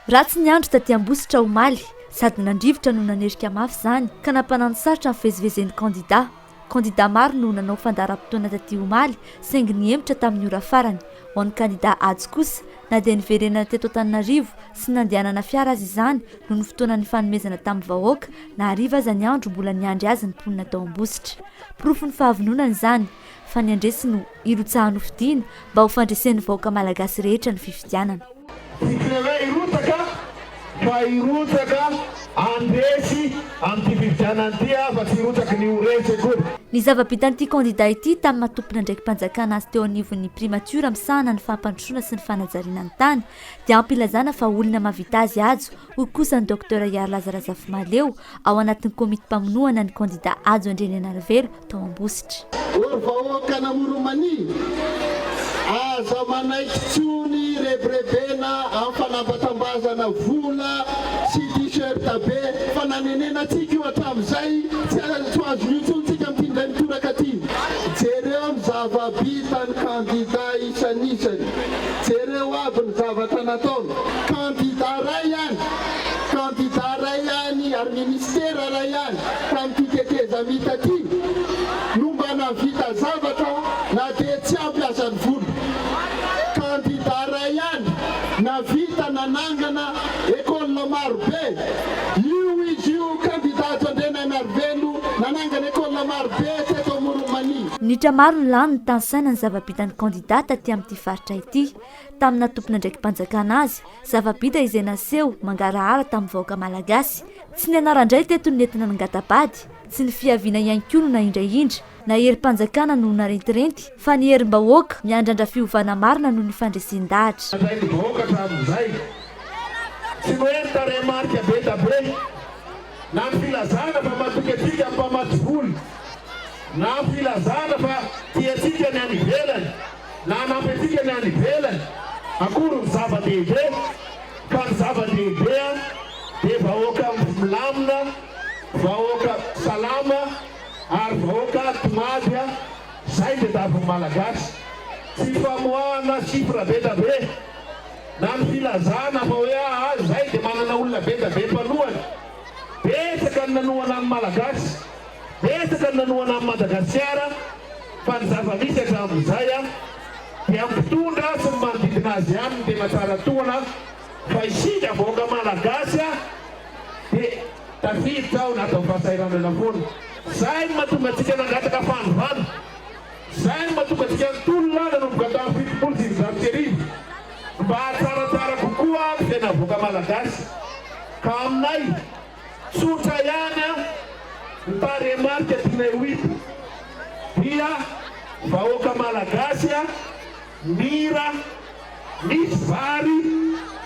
Ratsy ny andro taty Ambositra omaly sady nandrivotra no nanerika mafy zany ka nampanano sarotra mivezivezen'ny kandida maro no nanao fandaharam-potoana taty omaly saingy niemitra tamin'ny ora farany ho an'ny kandida Hajo kosa na dia niverenana teto Antananarivo sy nandehanana fiara azy izany no ny fotoana ny fanomezana tamin'ny vahoaka na hariva aza ny andro mbola niandry azy ny mponina tao Ambositra. Porofo ny fahavononana izany fa ny andresy no irotsahan'ny fidiana mba ho fandresen'ny vahoaka malagasy rehetra ny fifidianana. Ny zava-bitan'ity kandida ity tamin'ny matompona ndraiky mpanjakana azy teo anivon'ny primature misahana ny fampandrosoana sy ny fanajariana ny tany dia ampilazana fa olona mahavita azy Hajo ho kosa ny Dr Iary Lazarazafy Maleo ao anatin'ny komity mpamonoana ny kandida Hajo ANDRIANAINARIVELO tao Ambositra. Aza manaiky tsony rebrebena amin'ny fanabatambazana vola sy t-shirt be fa nanenena tsika io hatramin'izay tsy azo mitsontsika mitindray mitoraka aty. Jereo ny zava-bitany kandida isan'isany, jereo aby ny zavatra nataony. Kandida ray ihany ary ministera ray ihany tamin'ity teteza mita ty no mba navita zavatra na dia tsy ampiasany vola. Kandida ray ihany navita nanangana école maro be. Izy io kandida Hajo ANDRIANAINARIVELO nanangana école maro be teto Moromania. Nitra maro ny lany ny tansaina ny zava-bitan'ny kandida taty amin'ity faritra ity tamin'ny natompona ndraiky mpanjakana azy zava-bita izay naseho mangarahara tamin'ny vahoaka malagasy. Tsy ny anarandray teto ny entina nangatabady, tsy ny fiaviana ihany koa no naindraindra na herim-panjakana no narentirenty fa ny herim-bahoaka miandrandra fiovana marina no ny fandresin-dahatra. Tsy noenta remarika be da be na ny filazana fa matoky atsika mpamaty voly na filazana fa tiatsika ny any ivelany na anampy atsika ny any ivelany akory ny zava-dehibe fa ny zava-dehibe dia vahoaka milamina, vahoaka salama ary vahoaka tomady zay dia davy malagasy tsy famoahana sifra be da be na ny filazana fa hoe zay dia manana olona be da be mpanohany. Betsaka ny nanohana amin'ny malagasy, betsaka ny nanohana amin'ny Madagasikara fa ny zava-misy hatramin'izay dia mpitondra sy ny manodidina azy ihany dia mahatsara tohana fa isika vahoaka malagasy dia tafiditra ao natao fahasahiranana foana. Zay no mahatonga antsika nangataka fanovana, zay no mahatonga antsika nitolona nanomboka tamin'ny 70 mba tsaratsara kokoa ny tena vahoaka malagasy. Ka aminay tsotra ihany nitaremarika tinay hoito dia vahoaka malagasy mira, misy vary,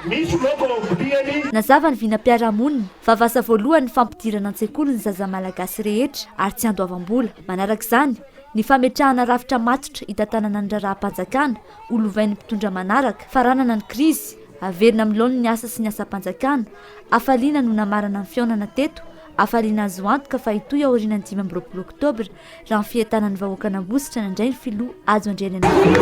misy loko obliany. Nazava ny vinam-piarahamonina vavasa voalohany ny fampidirana an-tsekoly ny zaza malagasy rehetra ary tsy andoavam-bola. Manaraka izany ny fametrahana rafitra matotra hitantanana ny raharaham-panjakana olovain'ny mpitondra manaraka, faranana ny krizy, averina amin'ny laoniny asa sy ny asa-panjakana, afaliana no namarana ny fiaonana teto, afaliana azo antoka fa hitoy aorianany 5 Oktobra raha ny fientanan'ny vahoaka Ambositra nandray ny filoha Hajo ANDRIANAINARIVELO.